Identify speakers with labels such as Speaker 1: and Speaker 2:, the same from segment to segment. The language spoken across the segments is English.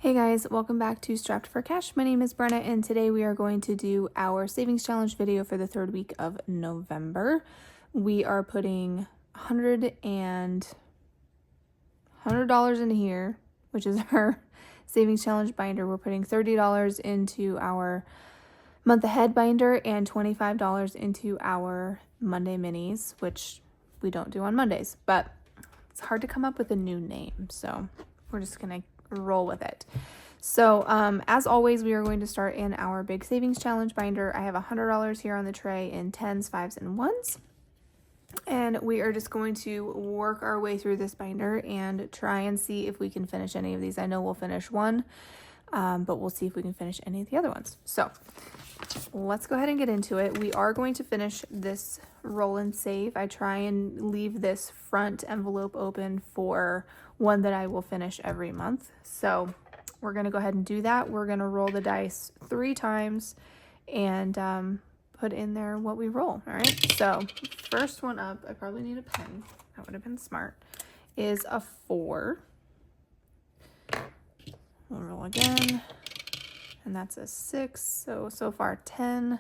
Speaker 1: Hey guys, welcome back to Strapped for Cash. My name is Brenna and today we are going to do our savings challenge video for the third week of November. We are putting $100 in here, which is our savings challenge binder. We're putting $30 into our month ahead binder and $25 into our Monday minis, which we don't do on Mondays, but it's hard to come up with a new name, so we're just gonna roll with it. So as always, we are going to start in our big savings challenge binder. I have $100 here on the tray in 10s, 5s, and 1s. And we are just going to work our way through this binder and try and see if we can finish any of these. I know we'll finish one, but we'll see if we can finish any of the other ones. So let's go ahead and get into it. We are going to finish this roll and save. I try and leave this front envelope open for one that I will finish every month. So we're going to go ahead and do that. We're going to roll the dice 3 times and put in there what we roll. All right. So first one up, I probably need a pen. That would have been smart. Is a 4. We'll roll again. And that's a 6. So far 10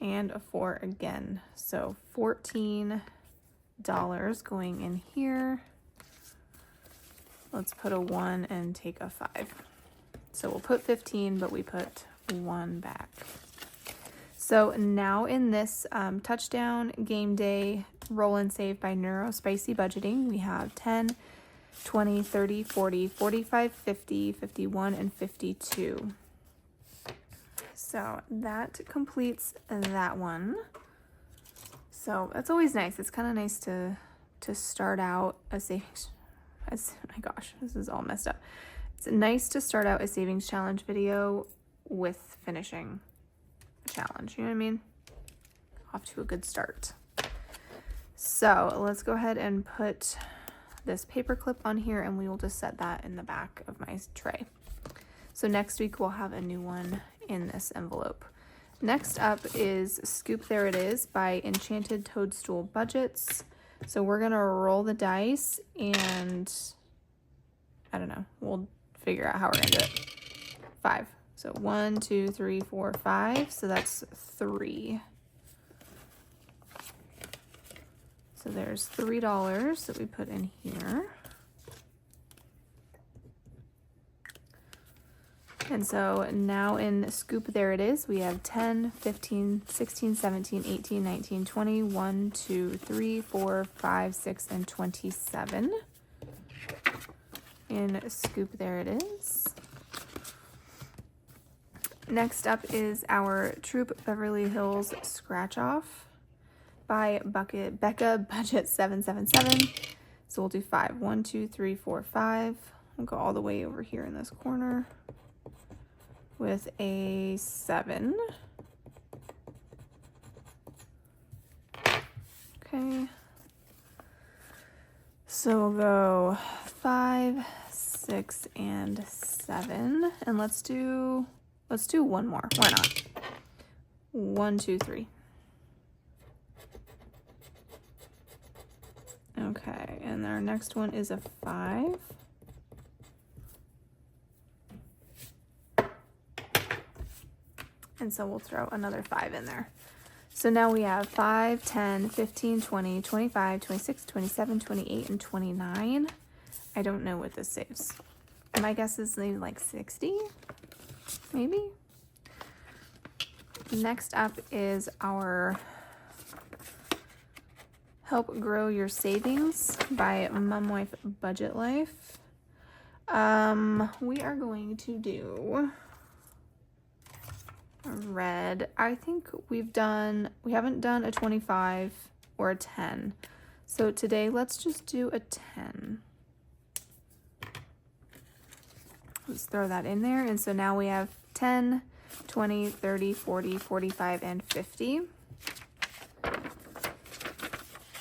Speaker 1: and a 4 again. So $14 going in here. Let's put a 1 and take a 5. So we'll put 15, but we put 1 back. So now in this touchdown game day roll and save by Neuro Spicy Budgeting, we have 10, 20, 30, 40, 45, 50, 51, and 52. So that completes that one. So that's always nice. It's kind of nice to start out a savings. My gosh, this is all messed up. It's nice to start out a savings challenge video with finishing a challenge. You know what I mean? Off to a good start. So let's go ahead and put this paper clip on here and we will just set that in the back of my tray. So next week we'll have a new one in this envelope. Next up is Scoop There It Is by Enchanted Toadstool Budgets. So we're gonna roll the dice and I don't know, we'll figure out how we're gonna do it. 5. So 1, 2, 3, 4, 5. So that's 3. So there's $3 that we put in here. And so now in Scoop There It Is, we have 10, 15, 16, 17, 18, 19, 20, 1, 2, 3, 4, 5, 6, and 27. In Scoop There It Is. Next up is our Troop Beverly Hills Scratch Off by Becca Budget 777. So we'll do 5. 1, 2, 3, 4, 5. We'll go all the way over here in this corner with a 7. Okay. So we'll go 5, 6, and 7. And let's do one more. Why not? 1, 2, 3. Okay, and our next one is a 5. And so we'll throw another 5 in there. So now we have 5, 10, 15, 20, 25, 26, 27, 28, and 29. I don't know what this saves. My guess is maybe like 60, maybe. Next up is our Help Grow Your Savings by Mom Wife Budget Life. We are going to do red. I think we haven't done a 25 or a 10. So today let's just do a 10. Let's throw that in there. And so now we have 10, 20, 30, 40, 45, and 50.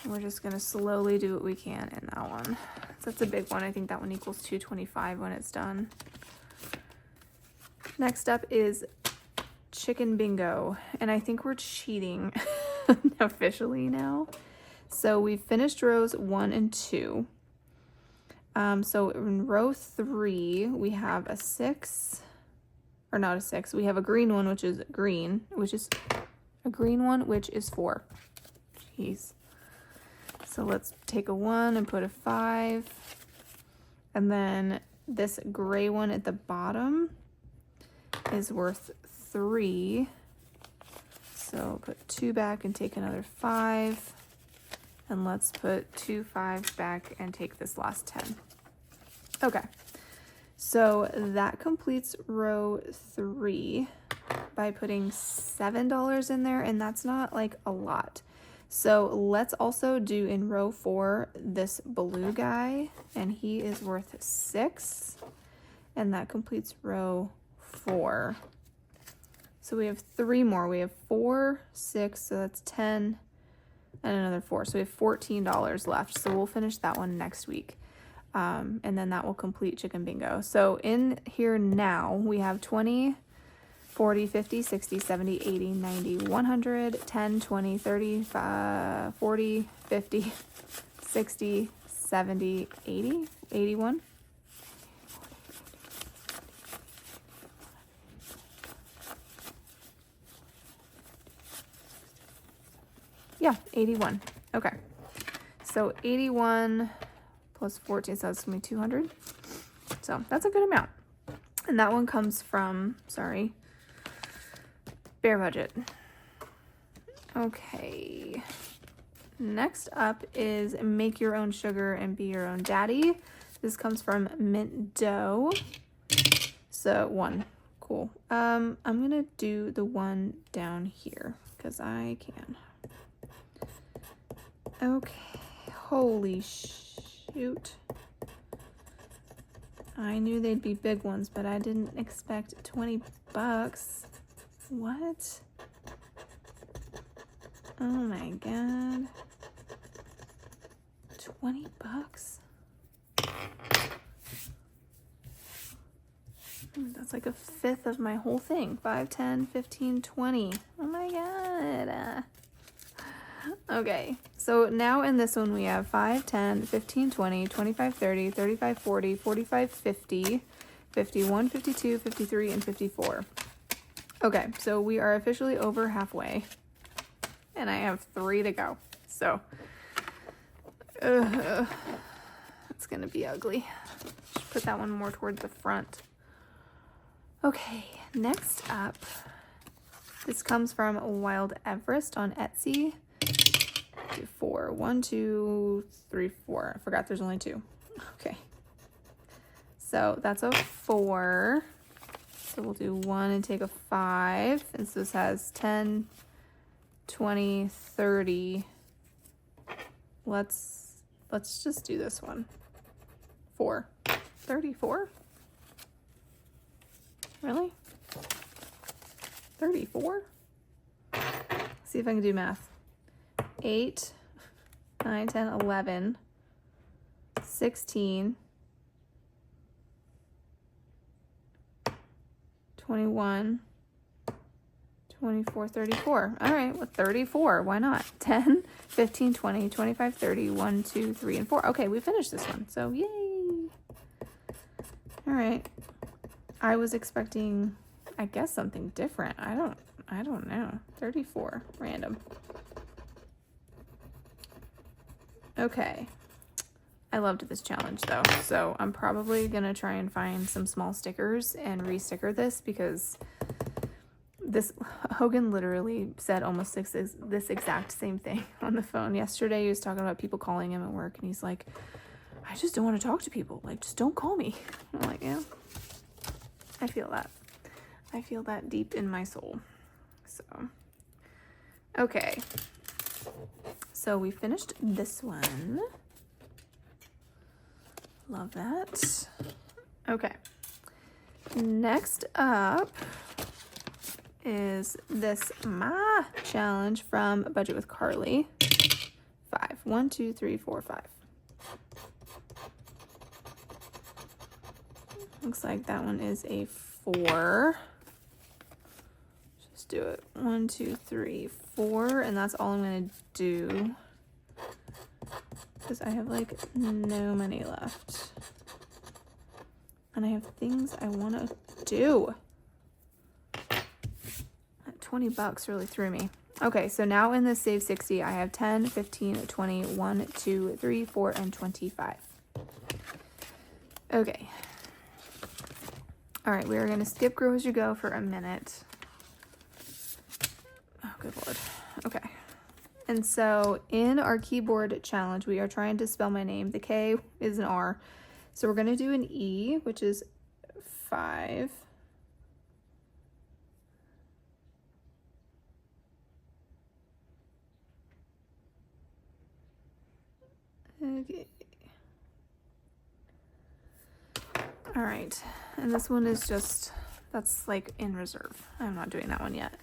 Speaker 1: We're just gonna slowly do what we can in that one. So that's a big one. I think that one equals 225 when it's done. Next up is Chicken Bingo, and I think we're cheating officially now. So we've finished rows 1 and 2. So in row 3, we have a 6, or not a 6. We have a green one, which is green, which is a green one, which is 4. Jeez. So let's take a 1 and put a 5. And then this gray one at the bottom is worth 3. So put 2 back and take another 5. And let's put 2 5s back and take this last 10. Okay, so that completes row 3 by putting $7 in there, and that's not like a lot. So let's also do in row 4 this blue guy, and he is worth 6, and that completes row 4. So we have 3 more. We have 4, 6, so that's 10, and another 4. So we have $14 left. So we'll finish that one next week. And then that will complete Chicken Bingo. So in here now, we have 20, 40, 50, 60, 70, 80, 90, 100, 10, 20, 30, 40, 50, 60, 70, 80, 81. Yeah, 81. Okay. So 81 plus 14, so that's going to be 200. So that's a good amount. And that one comes from, sorry, Bear Budget. Okay. Next up is Make Your Own Sugar and Be Your Own Daddy. This comes from Mint Dough. So 1. Cool. I'm going to do the one down here because I can. Okay. Holy shoot. I knew they'd be big ones, but I didn't expect 20 bucks. What? Oh my god. 20 bucks? That's like a fifth of my whole thing. 5, 10, 15, 20. Oh my god. Okay, so now in this one we have 5, 10, 15, 20, 25, 30, 35, 40, 45, 50, 51, 52, 53, and 54. Okay, so we are officially over halfway, and I have 3 to go. So, it's gonna be ugly. Just put that one more towards the front. Okay, next up, this comes from Wild Everest on Etsy. 4. 1, 2, 3, 4. I forgot there's only 2. Okay. So that's a 4. So we'll do 1 and take a 5. And so this has 10, 20, 30. Let's just do this one. 4. 34? Really? 34? See if I can do math. 8, 9, 10, 11, 16, 21, 24, 34. All right, well, 34. Why not? 10, 15, 20, 25, 30, 1, 2, 3, and 4. Okay, we finished this one. So, yay. All right. I was expecting, I guess, something different. I don't know. 34. Random. Okay, I loved this challenge though, so I'm probably gonna try and find some small stickers and re-sticker this because this Hogan literally said almost this exact same thing on the phone yesterday. He was talking about people calling him at work, and he's like, I just don't want to talk to people, like, just don't call me. I'm like, yeah, I feel that deep in my soul. So okay, so we finished this one. Love that. Okay. Next up is this Ma challenge from Budget with Carly. 5. 1, 2, 3, 4, 5. Looks like that one is a 4. Just do it. 1, 2, 3, 4, and that's all I'm gonna do. because I have like no money left. And I have things I want to do. That 20 bucks really threw me. Okay, so now in this save 60, I have 10, 15, 20, 1, 2, 3, 4, and 25. Okay. All right, we are going to skip Grow As You Go for a minute. Oh, good Lord. Okay. And so in our keyboard challenge, we are trying to spell my name. The K is an R. So we're going to do an E, which is 5. Okay. All right. And this one is just, that's like in reserve. I'm not doing that one yet.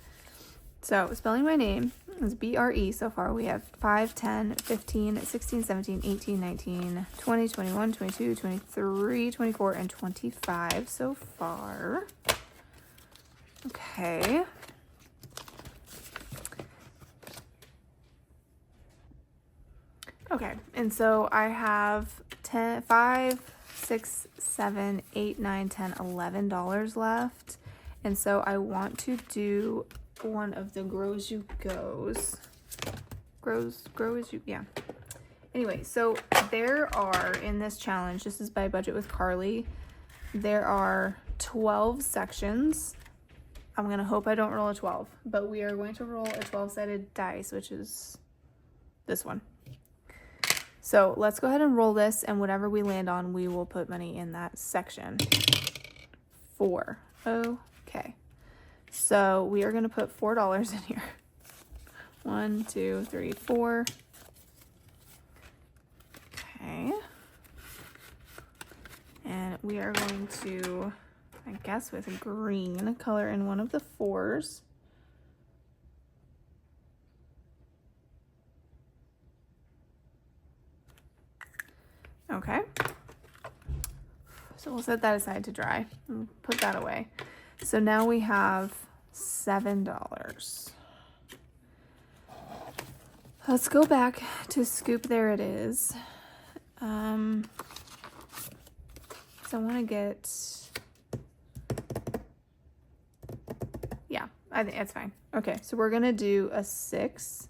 Speaker 1: So spelling my name is B-R-E. So far we have 5, 10, 15, 16, 17, 18, 19, 20, 21, 22, 23, 24, and 25 so far. Okay. Okay, and so I have 10, 5, 6, 7, 8, 9, 10, $11 left. And so I want to do one of the Grow As You Goes. Grow As You, yeah. Anyway, so there are, in this challenge, this is by Budget with Carly, there are 12 sections. I'm gonna hope I don't roll a 12, but we are going to roll a 12-sided dice, which is this one. So let's go ahead and roll this, and whatever we land on, we will put money in that section. 4. Okay. So we are going to put $4 in here. 1, 2, 3, 4. Okay. And we are going to, I guess with green, color in one of the 4s. Okay. So we'll set that aside to dry and put that away. So now we have $7. Let's go back to Scoop. There it is. So I want to get, yeah, I think that's fine. Okay, so we're going to do a 6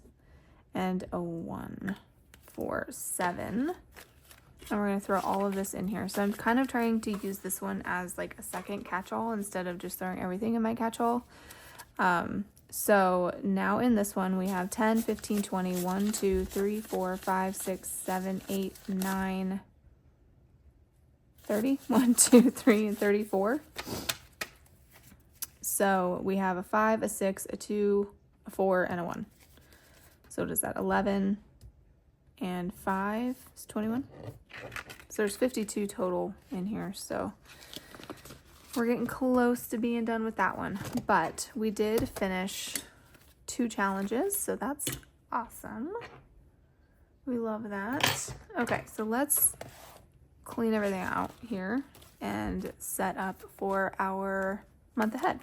Speaker 1: and a 1 for 7. And we're going to throw all of this in here. So I'm kind of trying to use this one as like a second catch-all instead of just throwing everything in my catch-all. So now in this one, we have 10, 15, 20, 1, 2, 3, 4, 5, 6, 7, 8, 9, 30. 1, 2, 3, and 34. So we have a 5, a 6, a 2, a 4, and a 1. So does that 11 and 5 is 21. So there's 52 total in here. So we're getting close to being done with that one. But we did finish 2 challenges, so that's awesome. We love that. Okay, so let's clean everything out here and set up for our month ahead.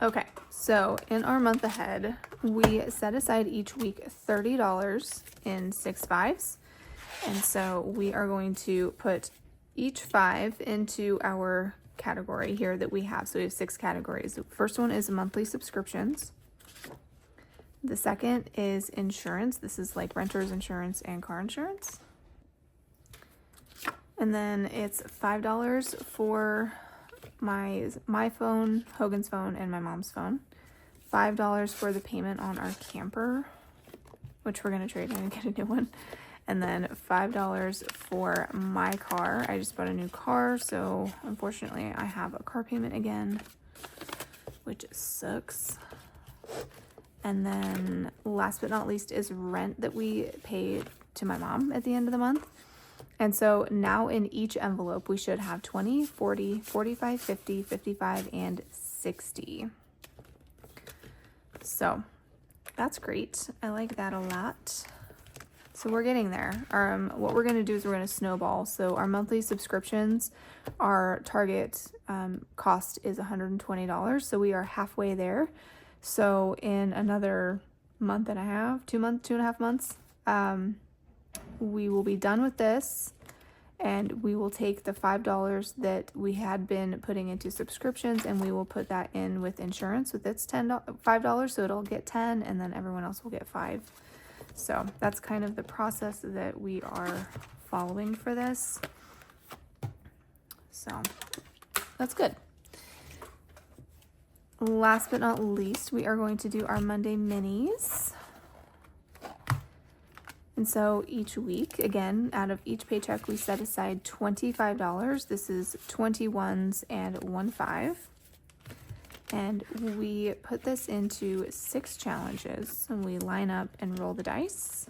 Speaker 1: Okay, so in our month ahead, we set aside each week $30 in 6 5s. And so we are going to put each 5 into our category here that we have. So we have 6 categories. The first one is monthly subscriptions. The second is insurance. This is like renter's insurance and car insurance. And then it's $5 for my phone, Hogan's phone, and my mom's phone. $5 for the payment on our camper, which we're going to trade in and get a new one. And then $5 for my car. I just bought a new car, so unfortunately I have a car payment again, which sucks. And then last but not least is rent that we pay to my mom at the end of the month. And so now in each envelope, we should have 20, 40, 45, 50, 55, and 60. So that's great. I like that a lot. So so we're getting there. What we're going to do is we're going to snowball. So our monthly subscriptions, our target cost is $120. So we are halfway there. So in another month and a half, 2.5 months, we will be done with this. And we will take the $5 that we had been putting into subscriptions, and we will put that in with insurance with its $5. So it'll get 10, and then everyone else will get 5. So that's kind of the process that we are following for this. So that's good. Last but not least, we are going to do our Monday minis. And so each week, again, out of each paycheck, we set aside $25. This is 20 ones and 1 5. And we put this into 6 challenges. And we line up and roll the dice.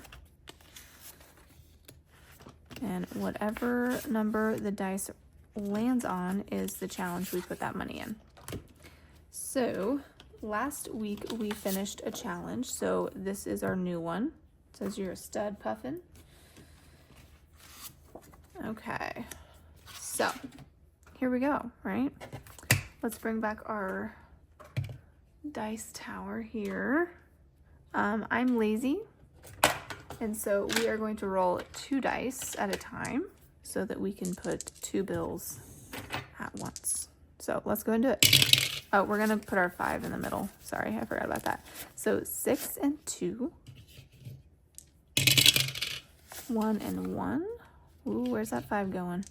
Speaker 1: And whatever number the dice lands on is the challenge we put that money in. So last week we finished a challenge. So this is our new one. It says you're a stud, Puffin. Okay, so here we go, right? Let's bring back our dice tower here. I'm lazy, and so we are going to roll 2 dice at a time so that we can put 2 bills at once. So let's go into it. Oh, we're gonna put our 5 in the middle. Sorry, I forgot about that. So 6 and 2. 1 and 1. Ooh, where's that 5 going?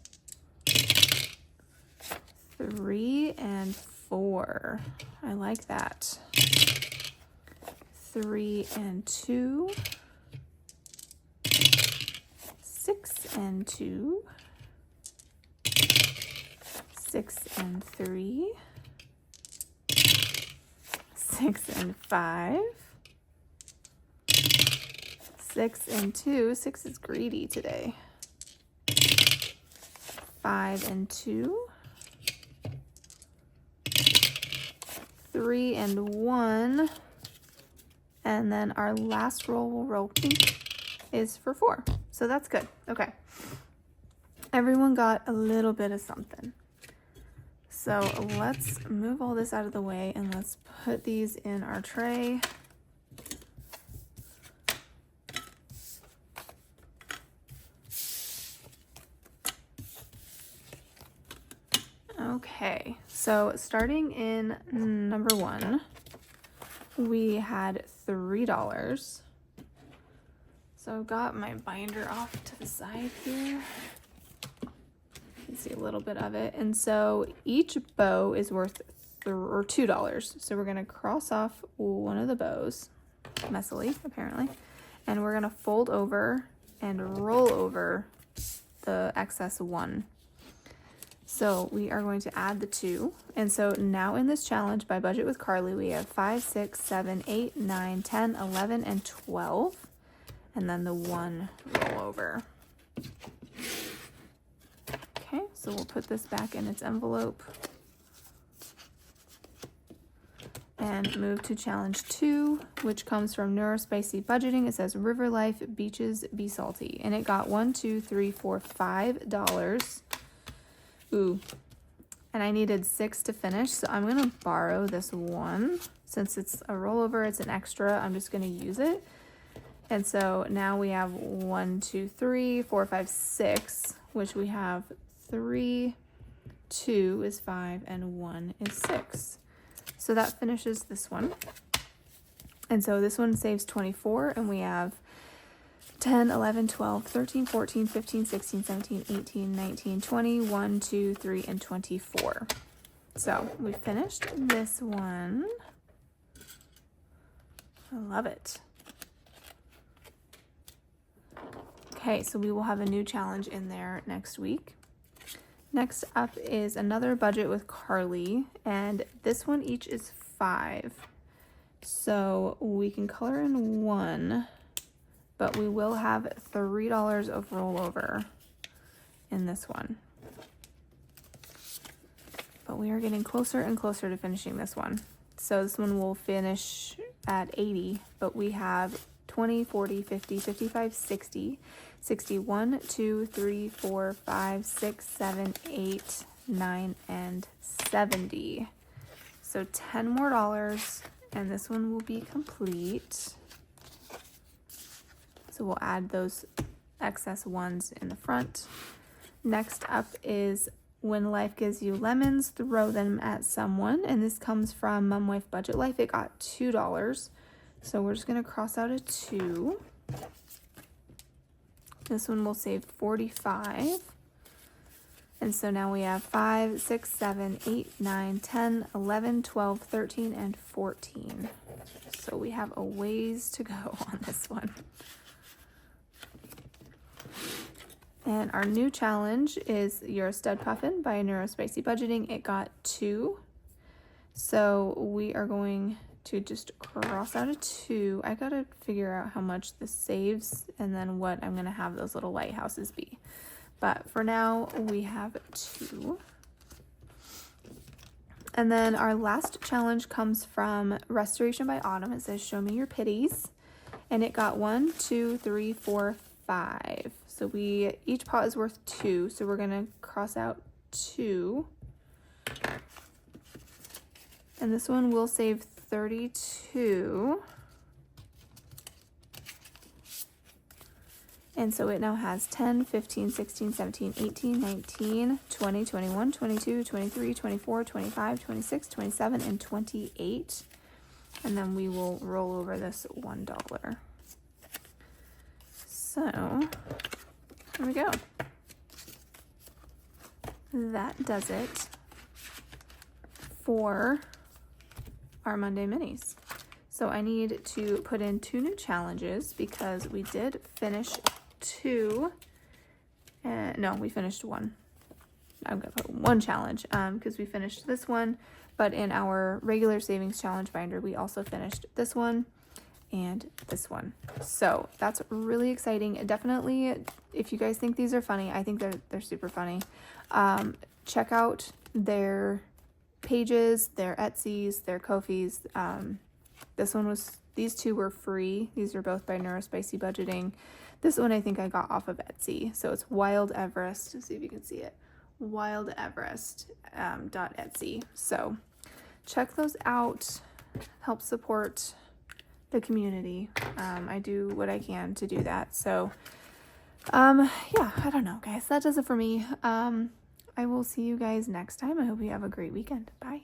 Speaker 1: 3 and 4. I like that. 3 and 2. 6 and 2. 6 and 3. 6 and 5. 6 and 2. 6 is greedy today. 5 and 2. 3 and 1. And then our last roll we'll roll pink is for 4. So that's good. Okay. Everyone got a little bit of something. So let's move all this out of the way and let's put these in our tray. Okay, so starting in number 1, we had $3. So I've got my binder off to the side here. You can see a little bit of it. And so each bow is worth $2. So we're gonna cross off one of the bows, messily apparently, and we're gonna fold over and roll over the excess 1. So we are going to add the 2. And so now in this challenge by Budget with Carly, we have 5, 6, 7, 8, 9, 10, 11, and 12. And then the 1 roll over. Okay, so we'll put this back in its envelope. And move to challenge 2, which comes from Neurospicy Budgeting. It says River Life Beaches Be Salty. And it got $5. Ooh, and I needed 6 to finish, so I'm gonna borrow this 1. Since it's a rollover, it's an extra, I'm just gonna use it. And so now we have 1, 2, 3, 4, 5, 6, which we have 3, 2 is 5, and 1 is 6. So that finishes this one. And so this one saves 24, and we have 10, 11, 12, 13, 14, 15, 16, 17, 18, 19, 20, 1, 2, 3, and 24. So we finished this one. I love it. Okay, so we will have a new challenge in there next week. Next up is another Budget with Carly, and this one each is 5. So we can color in 1. But we will have $3 of rollover in this one. But we are getting closer and closer to finishing this one. So this one will finish at 80, but we have 20, 40, 50, 55, 60, 61, 2, 3, 4, 5, 6, 7, 8, 9, and 70. So $10 more, and this one will be complete. So we'll add those excess ones in the front. Next up is When Life Gives You Lemons, Throw Them at Someone. And this comes from Mom Wife Budget Life. It got $2. So we're just going to cross out a 2. This one will save 45. And so now we have 5, 6, 7, 8, 9, 10, 11, 12, 13, and 14. So we have a ways to go on this one. And our new challenge is Your Stud Puffin by Neurospicy Budgeting. It got 2. So we are going to just cross out a 2. I gotta figure out how much this saves and then what I'm gonna have those little lighthouses be. But for now, we have 2. And then our last challenge comes from Restoration by Autumn. It says, Show Me Your Pities. And it got 1, 2, 3, 4, 5. So each pot is worth 2. So we're gonna cross out 2. And this one will save 32. And so it now has 10, 15, 16, 17, 18, 19, 20, 21, 22, 23, 24, 25, 26, 27, and 28. And then we will roll over this $1. So, there we go. That does it for our Monday minis. So I need to put in 2 new challenges because we did finish 2. No, we finished 1. I'm gonna put 1 challenge because we finished this one, but in our regular savings challenge binder, we also finished this one and this one. So that's really exciting. Definitely, if you guys think these are funny, I think they're super funny. Check out their pages, their Etsy's, their Ko-fi's. These 2 were free. These are both by Neurospicy Budgeting. This one I think I got off of Etsy. So it's Wild Everest. Let's see if you can see it. Wild Everest .etsy. So check those out. Help support the community. I do what I can to do that. So yeah, I don't know, guys. That does it for me. I will see you guys next time. I hope you have a great weekend. Bye.